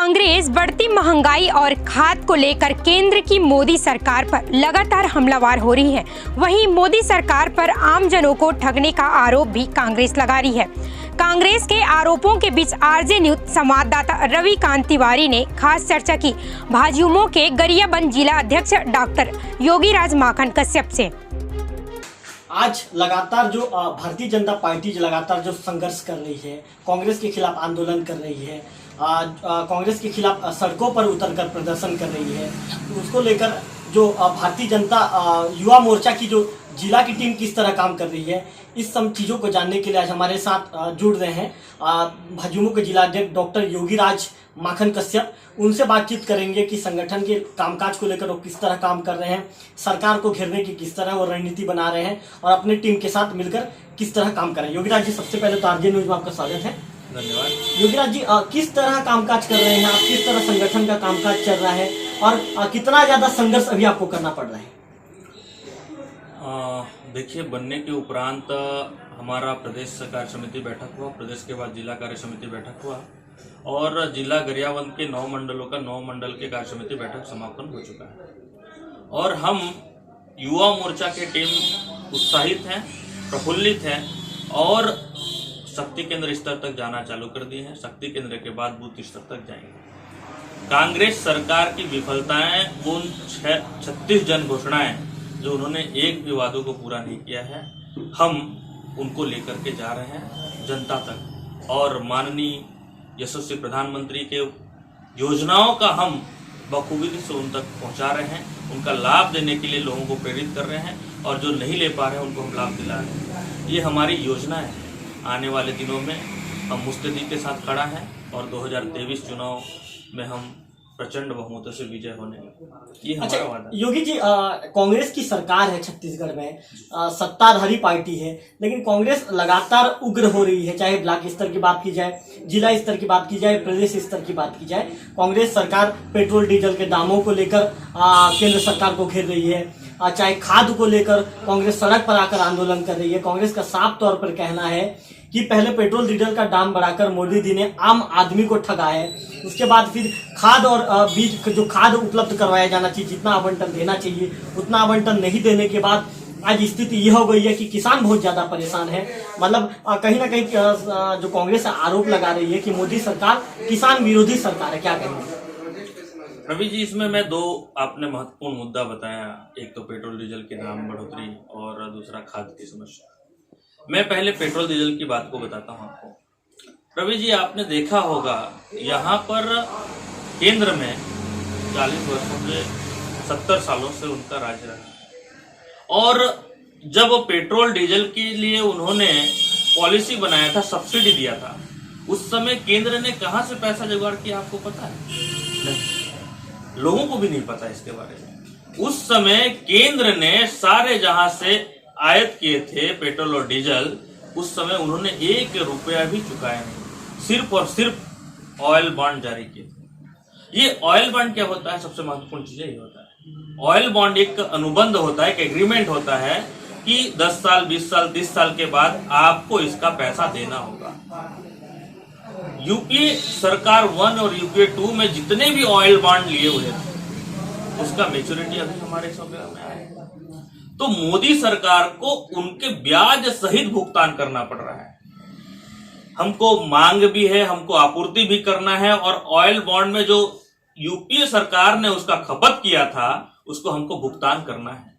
कांग्रेस बढ़ती महंगाई और खाद को लेकर केंद्र की मोदी सरकार पर लगातार हमलावर हो रही है। वहीं मोदी सरकार पर आमजनों को ठगने का आरोप भी कांग्रेस लगा रही है। कांग्रेस के आरोपों के बीच आरजे न्यूज संवाददाता रविकांत तिवारी ने खास चर्चा की भाजयुमो के गरियाबंद जिला अध्यक्ष डॉक्टर योगीराज माखन कश्यप से। आज लगातार जो भारतीय जनता पार्टी लगातार जो संघर्ष कर रही है, कांग्रेस के खिलाफ आंदोलन कर रही है, कांग्रेस के खिलाफ सड़कों पर उतरकर प्रदर्शन कर रही है, उसको लेकर जो भारतीय जनता युवा मोर्चा की जो जिला की टीम किस तरह काम कर रही है, इस सब चीज़ों को जानने के लिए आज हमारे साथ जुड़ रहे हैं भाजयुमो के जिला अध्यक्ष डॉक्टर योगीराज माखन कश्यप। उनसे बातचीत करेंगे कि संगठन के कामकाज को लेकर वो किस तरह काम कर रहे हैं, सरकार को घेरने की किस तरह वो रणनीति बना रहे हैं और अपनी टीम के साथ मिलकर किस तरह काम कर रहे हैं। योगीराज जी, सबसे पहले तो आरजे न्यूज में आपका स्वागत है। धन्यवाद। योगीराज जी, किस तरह कामकाज कर रहे हैं आप, किस तरह संगठन का कामकाज चल रहा है और कितना ज्यादा संघर्ष अभी आपको करना पड़ रहा है? देखिए, बनने के उपरांत हमारा प्रदेश कार्य समिति बैठक हुआ, प्रदेश के बाद जिला कार्य समिति बैठक हुआ और जिला गरियाबंद के 9 मंडलों का 9 मंडल के कार्य समिति बैठक समापन हो चुका है और हम युवा मोर्चा की टीम उत्साहित हैं, प्रफुल्लित हैं और शक्ति केंद्र स्तर तक जाना चालू कर दिए हैं। शक्ति केंद्र के बाद बूथ स्तर तक जाएंगे। कांग्रेस सरकार की विफलताएं, वो 36 जन घोषणाएं जो उन्होंने एक भी वादों को पूरा नहीं किया है, हम उनको लेकर के जा रहे हैं जनता तक और माननीय यशस्वी प्रधानमंत्री के योजनाओं का हम बखूबी से उन तक पहुंचा रहे हैं। उनका लाभ देने के लिए लोगों को प्रेरित कर रहे हैं और जो नहीं ले पा रहे हैं उनको हम लाभ दिला रहे हैं। ये हमारी योजना है। आने वाले दिनों में हम मुस्तैदी के साथ खड़ा हैं और 2023 चुनाव में हम प्रचंड बहुमतों से विजय होने, ये हमारा वादा। योगी जी, कांग्रेस की सरकार है छत्तीसगढ़ में, सत्ताधारी पार्टी है, लेकिन कांग्रेस लगातार उग्र हो रही है। चाहे ब्लॉक स्तर की बात की जाए, जिला स्तर की बात की जाए, प्रदेश स्तर की बात की जाए, कांग्रेस सरकार पेट्रोल डीजल के दामों को लेकर केंद्र सरकार को घेर रही है। चाहे खाद को लेकर कांग्रेस सड़क पर आकर आंदोलन कर रही है। कांग्रेस का साफ तौर पर कहना है कि पहले पेट्रोल डीजल का दाम बढ़ाकर मोदी जी ने आम आदमी को ठगा है, उसके बाद फिर खाद और बीज जो खाद उपलब्ध करवाया जाना चाहिए, जितना आवंटन देना चाहिए उतना आवंटन नहीं देने के बाद आज स्थिति यह हो गई है कि किसान बहुत ज्यादा परेशान है। मतलब कहीं ना कहीं जो कांग्रेस आरोप लगा रही है कि मोदी सरकार किसान विरोधी सरकार है, क्या कहेंगे? रवि जी, इसमें मैं 2 आपने महत्वपूर्ण मुद्दा बताया। एक तो पेट्रोल डीजल के दाम बढ़ोतरी और दूसरा खाद की समस्या। मैं पहले पेट्रोल डीजल की बात को बताता हूं आपको। रवि जी, आपने देखा होगा यहाँ पर केंद्र में 40 वर्षों से 70 सालों से उनका राज रहा है और जब पेट्रोल डीजल के लिए उन्होंने पॉलिसी बनाया था, सब्सिडी दिया था, उस समय केंद्र ने कहां से पैसा जुगाड़ किया आपको पता है? नहीं, लोगों को भी नहीं पता इसके बारे में। उस समय केंद्र ने सारे जहां से आयात किए थे पेट्रोल और डीजल, उस समय उन्होंने 1 रुपया भी चुकाया नहीं, सिर्फ और सिर्फ ऑयल बॉन्ड जारी किए थे। ये ऑयल बॉन्ड क्या होता है? सबसे महत्वपूर्ण चीज ये होता है, ऑयल बॉन्ड एक अनुबंध होता है, एक एग्रीमेंट होता है कि 10 साल, 20 साल, 30 साल के बाद आपको इसका पैसा देना होगा। यूपीए सरकार 1 और यूपीए 2 में जितने भी ऑयल बॉन्ड लिए हुए थे, उसका मेच्योरिटी अभी हमारे समय में आएगा। तो मोदी सरकार को उनके ब्याज सहित भुगतान करना पड़ रहा है। हमको मांग भी है, हमको आपूर्ति भी करना है और ऑयल बॉन्ड में जो यूपीए सरकार ने उसका खपत किया था, उसको हमको भुगतान करना है।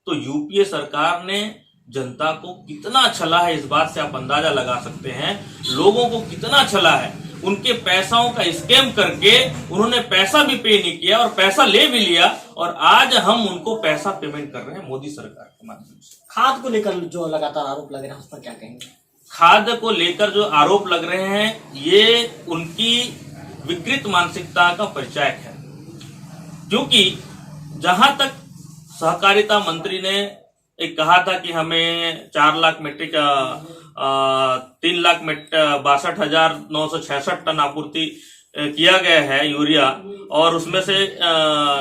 तो यूपीए सरकार ने जनता को कितना छला है, इस बात से आप अंदाजा लगा सकते हैं। लोगों को कितना छला है, उनके पैसाओं का स्कैम करके उन्होंने पैसा भी पे नहीं किया और पैसा ले भी लिया और आज हम उनको पैसा पेमेंट कर रहे हैं मोदी सरकार के माध्यम से। खाद को लेकर जो लगातार आरोप लग रहे हैं, उस पर क्या कहेंगे? खाद को लेकर जो आरोप लग रहे हैं, ये उनकी विकृत मानसिकता का परिचायक है। क्योंककि जहां तक सहकारिता मंत्री ने एक कहा था कि हमें 4 लाख मीट्रिक 3,62,966 टन आपूर्ति किया गया है यूरिया और उसमें से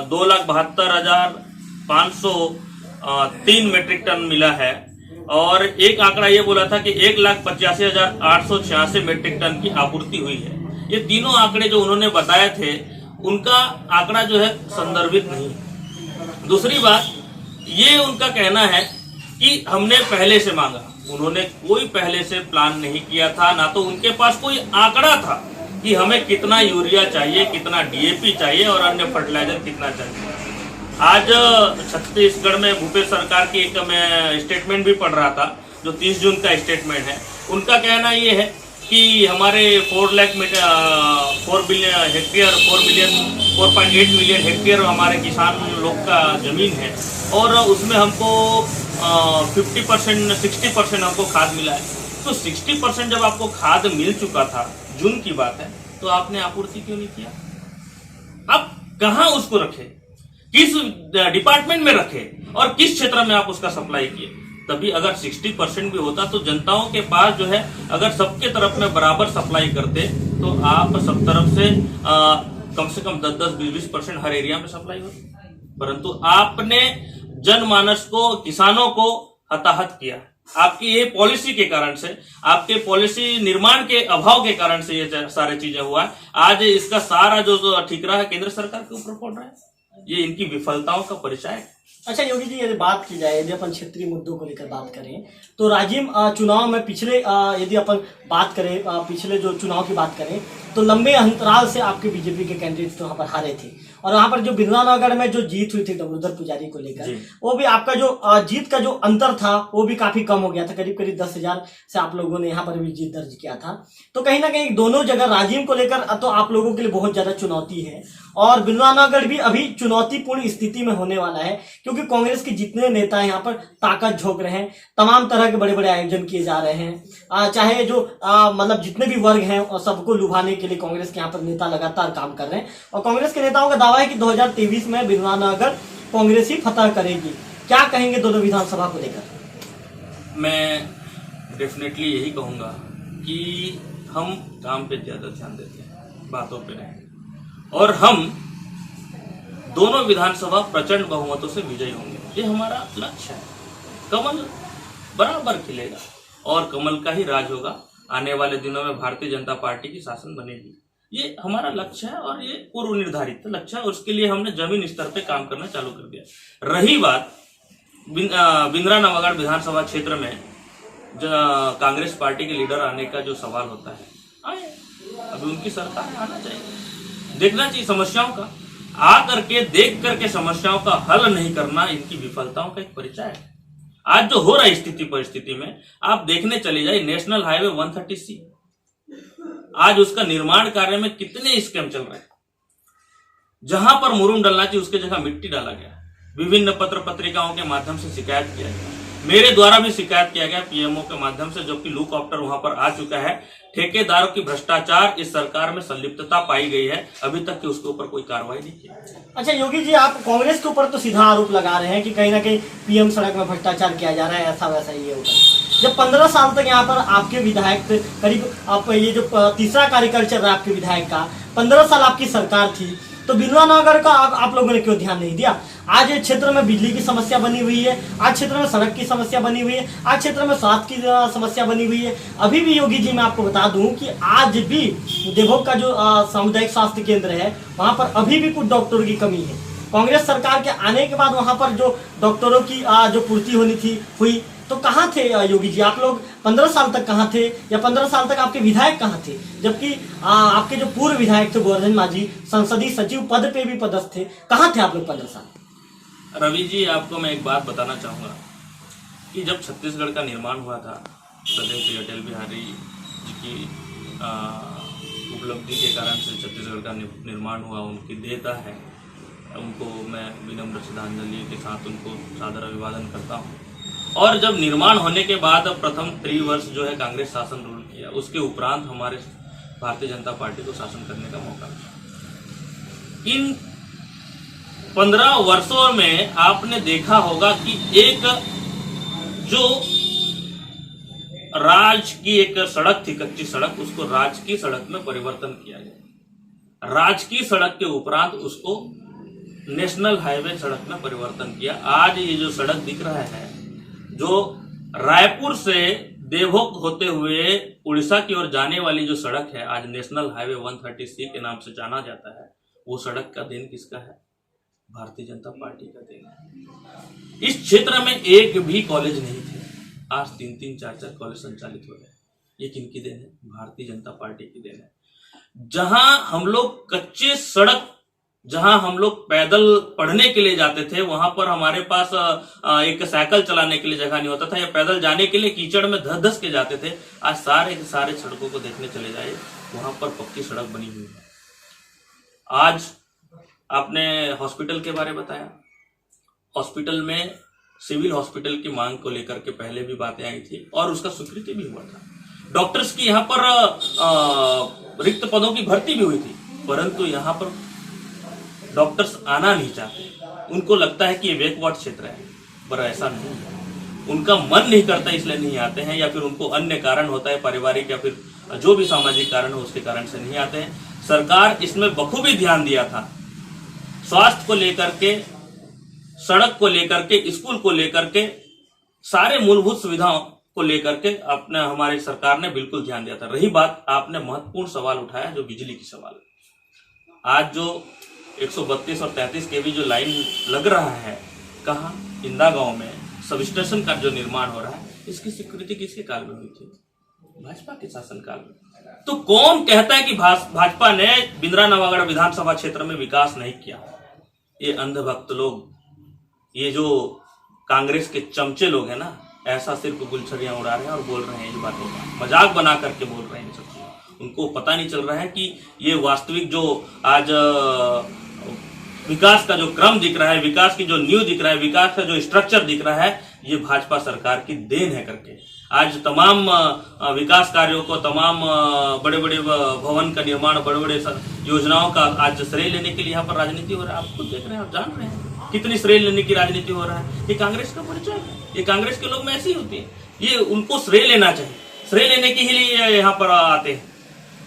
2,72,503 मीट्रिक टन मिला है और एक आंकड़ा ये बोला था कि 1,85,886 मीट्रिक टन की आपूर्ति हुई है। ये तीनों आंकड़े जो उन्होंने बताए थे उनका आंकड़ा जो है संदर्भित नहीं है। दूसरी बात, ये उनका कहना है कि हमने पहले से मांगा। उन्होंने कोई पहले से प्लान नहीं किया था, ना तो उनके पास कोई आंकड़ा था कि हमें कितना यूरिया चाहिए, कितना डीएपी चाहिए और अन्य फर्टिलाइजर कितना चाहिए। आज छत्तीसगढ़ में भूपेश सरकार की एक मैं स्टेटमेंट भी पढ़ रहा था जो 30 जून का स्टेटमेंट है। उनका कहना ये है कि हमारे 4.8 मिलियन हेक्टेयर हमारे किसान लोग का जमीन है और उसमें हमको 50% 60% हमको खाद मिला है। तो 60% जब आपको खाद मिल चुका था, जून की बात है, तो आपने आपूर्ति क्यों नहीं किया? अब कहाँ उसको रखे, किस डिपार्टमेंट में रखे और किस क्षेत्र में आप उसका सप्लाई किए? तभी अगर 60% भी होता तो जनताओं के पास जो है, अगर सबके तरफ में बराबर सप्लाई करते तो आप सब तरफ से कम 10-10, 20% हर एरिया में सप्लाई होती। परंतु आपने जनमानस को, किसानों को हताहत किया। आपकी ये पॉलिसी के कारण से, आपके पॉलिसी निर्माण के अभाव के कारण से ये सारे चीजें हुआ है। आज इसका सारा जो ठिकरा है केंद्र सरकार के ऊपर पड़ रहा है। ये इनकी विफलताओं का परिचय है। अच्छा योगी जी, यदि बात की जाए, यदि अपन क्षेत्रीय मुद्दों को लेकर बात करें तो राजिम चुनाव में पिछले यदि अपन बात करें, पिछले जो चुनाव की बात करें तो लंबे अंतराल से आपके बीजेपी के कैंडिडेट तो वहाँ पर हारे थे और वहाँ पर जो बिरलानगर में जो जीत हुई थी डमरूधर पुजारी को लेकर, वो भी आपका जो जीत का जो अंतर था वो भी काफी कम हो गया था। करीब 10,000 से आप लोगों ने यहाँ पर भी जीत दर्ज किया था। तो कहीं ना कहीं दोनों जगह राजिम को लेकर तो आप लोगों के लिए बहुत ज्यादा चुनौती है और बिरलानगर भी अभी चुनौतीपूर्ण स्थिति में होने वाला है, क्योंकि कांग्रेस के जितने नेता हैं यहाँ पर ताकत झोंक रहे हैं, तमाम तरह के बड़े बड़े आयोजन किए जा रहे हैं। चाहे जो मतलब जितने भी वर्ग हैं और सबको लुभाने के लिए कांग्रेस के यहाँ पर नेता लगातार काम कर रहे हैं और कांग्रेस के नेताओं का दावा है कि 2023 में बिरलानगर कांग्रेस ही फतह करेगी। क्या कहेंगे दोनों विधानसभा को लेकर? मैं डेफिनेटली यही कहूंगा कि हम काम पे ज्यादा ध्यान देते हैं, बातों पे नहीं, और हम दोनों विधानसभा प्रचंड बहुमतों से विजयी होंगे। ये हमारा लक्ष्य है। कमल बराबर खिलेगा और कमल का ही राज होगा। आने वाले दिनों में भारतीय जनता पार्टी की शासन बनेगी। ये हमारा लक्ष्य है और ये पूर्व निर्धारित लक्ष्य है। उसके लिए हमने जमीन स्तर पे काम करना चालू कर दिया। रही बात बिंद्रा नवागढ़ विधानसभा क्षेत्र में कांग्रेस पार्टी के लीडर आने का जो सवाल होता है, आए, अभी उनकी सरकार आना चाहिए, देखना चाहिए समस्याओं का, आ करके देख करके समस्याओं का हल नहीं करना इनकी विफलताओं का एक परिचय है। आज जो हो रहा है स्थिति परिस्थिति में आप देखने चले जाए, नेशनल हाईवे 130C, आज उसका निर्माण कार्य में कितने स्कैम चल रहे हैं। जहां पर मुरूम डलना चाहिए उसके जगह मिट्टी डाला गया। विभिन्न पत्र पत्रिकाओं के माध्यम से शिकायत किया गया, मेरे द्वारा भी शिकायत किया गया पीएमओ के माध्यम से, जबकि लूकॉप्टर वहां पर आ चुका है। ठेकेदारों की भ्रष्टाचार इस सरकार में संलिप्तता पाई गई है, अभी तक कि उसके ऊपर कोई कार्रवाई नहीं की। अच्छा योगी जी, आप कांग्रेस के ऊपर तो सीधा आरोप लगा रहे हैं कि कहीं ना कहीं पीएम सड़क में भ्रष्टाचार किया जा रहा है, ऐसा वैसा ये होगा। जब 15 साल तक यहाँ पर आपके विधायक करीब, आप ये जो तीसरा कार्यकाल चल रहा है आपके विधायक का, 15 साल आपकी सरकार थी, तो बिरलानगर का आप लोगों ने क्यों ध्यान नहीं दिया? आज क्षेत्र में बिजली की समस्या बनी हुई है, आज क्षेत्र में सड़क की समस्या बनी हुई है, आज क्षेत्र में स्वास्थ्य की समस्या बनी हुई है। अभी भी योगी जी मैं आपको बता दूं कि आज भी देवभोग का जो सामुदायिक स्वास्थ्य केंद्र है वहां पर अभी भी कुछ डॉक्टरों की कमी है। कांग्रेस सरकार के आने के बाद वहां पर जो डॉक्टरों की जो पूर्ति होनी थी हुई, तो कहाँ थे योगी जी? आप लोग 15 साल तक कहाँ थे, या 15 साल तक आपके विधायक कहाँ थे? जबकि आपके जो पूर्व विधायक थे गोवर्धन माझी संसदीय सचिव पद पे भी पदस्थ थे, कहाँ थे आप लोग 15 साल? रवि जी, आपको मैं एक बात बताना चाहूंगा कि जब छत्तीसगढ़ का निर्माण हुआ था, श्री अटल बिहारी जी की उपलब्धि के कारण से छत्तीसगढ़ का निर्माण हुआ, उनकी देयता है, उनको मैं विनम्र श्रद्धांजलि के साथ उनको सादर अभिवादन करता हूँ। और जब निर्माण होने के बाद प्रथम 3 वर्ष जो है कांग्रेस शासन रूल किया, उसके उपरांत हमारे भारतीय जनता पार्टी को शासन करने का मौका मिला। इन 15 वर्षों में आपने देखा होगा कि एक जो राज की एक सड़क थी, कच्ची सड़क, उसको राजकीय सड़क में परिवर्तन किया गया। राजकीय सड़क के उपरांत उसको नेशनल हाईवे सड़क में परिवर्तन किया। आज ये जो सड़क दिख रहा है, जो रायपुर से देवभोग होते हुए उड़ीसा की ओर जाने वाली जो सड़क है, आज नेशनल हाईवे 130C के नाम से जाना जाता है, वो सड़क का देन किसका है? भारतीय जनता पार्टी का देन है। इस क्षेत्र में एक भी कॉलेज नहीं थे, आज 3-3, 4-4 कॉलेज संचालित हो गए। ये किनकी देन है? भारतीय जनता पार्टी की देन है। जहां हम लोग कच्चे सड़क, जहां हम लोग पैदल पढ़ने के लिए जाते थे, वहां पर हमारे पास एक साइकिल चलाने के लिए जगह नहीं होता था, या पैदल जाने के लिए कीचड़ में धस धस के जाते थे। आज सारे के सारे सड़कों को देखने चले जाए, वहां पर पक्की सड़क बनी हुई है। आज आपने हॉस्पिटल के बारे में बताया, हॉस्पिटल में सिविल हॉस्पिटल की मांग को लेकर के पहले भी बातें आई थी और उसका स्वीकृति भी हुआ था। डॉक्टर्स की यहाँ पर रिक्त पदों की भर्ती भी हुई थी, परंतु यहाँ पर डॉक्टर्स आना नहीं चाहते। उनको लगता है कि ये बैकवर्ड क्षेत्र है, पर ऐसा नहीं है। उनका मन नहीं करता इसलिए नहीं आते हैं, या फिर उनको अन्य कारण होता है, पारिवारिक या फिर जो भी सामाजिक कारण हो उसके कारण से नहीं आते हैं। सरकार इसमें बखूबी ध्यान दिया था, स्वास्थ्य को लेकर के, सड़क को लेकर के, स्कूल को लेकर के, सारे मूलभूत सुविधाओं को लेकर के अपने हमारी सरकार ने बिल्कुल ध्यान दिया था। रही बात, आपने महत्वपूर्ण सवाल उठाया जो बिजली की सवाल। आज जो 132 और 33 kV जो लाइन लग रहा है, कहाँ? इंदा गांव में सब स्टेशन का जो निर्माण हो रहा है, इसकी स्वीकृति किसके काल में हुई थी? भाजपा के शासनकाल में। तो कौन कहता है कि भाजपा ने बिंद्रा नवागढ़ विधानसभा क्षेत्र में विकास नहीं किया? ये अंधभक्त लोग, ये जो कांग्रेस के चमचे लोग हैं ना, ऐसा सिर्फ गुलछड़ियां उड़ा रहे हैं और बोल रहे हैं, ये बातों का मजाक बना करके बोल रहे हैं। सब उनको पता नहीं चल रहा है कि ये वास्तविक जो आज विकास का जो क्रम दिख रहा है, विकास की जो नींव दिख रहा है, विकास का जो स्ट्रक्चर दिख रहा है, ये भाजपा सरकार की देन है करके। आज तमाम विकास कार्यों को, तमाम बड़े बड़े भवन का निर्माण, बड़े बड़े योजनाओं का आज श्रेय लेने के लिए यहाँ पर राजनीति हो रहा है। आप खुद देख रहे हैं, आप जान रहे हैं कितनी श्रेय लेने की राजनीति हो रहा है। ये कांग्रेस का परिचय है, ये कांग्रेस के लोग में ऐसी होती है। ये उनको श्रेय लेना चाहिए, श्रेय लेने के लिए यहाँ पर आते हैं।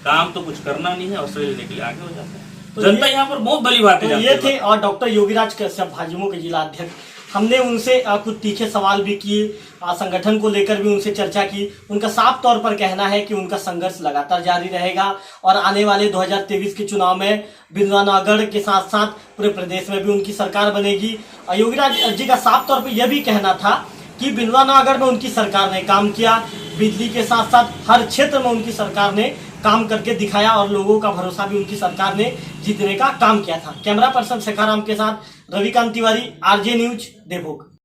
काम तो कुछ करना नहीं है और श्रेय लेने के लिए आगे हो जाते हैं। तो जनता यहाँ पर बहुत भली बात है। ये थे और डॉक्टर योगीराज कश्यप, भाजपा के जिला अध्यक्ष। हमने उनसे कुछ तीखे सवाल भी किए, संगठन को लेकर भी उनसे चर्चा की। उनका साफ तौर पर कहना है कि उनका संघर्ष लगातार जारी रहेगा और आने वाले 2023 के चुनाव में बिंद्रानवागढ़ के साथ साथ पूरे प्रदेश में भी उनकी सरकार बनेगी। योगीराज जी का साफ तौर पर यह भी कहना था कि बिंद्रानवागढ़ में उनकी सरकार ने काम किया, बिजली के साथ साथ हर क्षेत्र में उनकी सरकार ने काम करके दिखाया और लोगों का भरोसा भी उनकी सरकार ने जीतने का काम किया था। कैमरा पर्सन शेखाराम के साथ रविकांत तिवारी, आरजे न्यूज, देवभोग।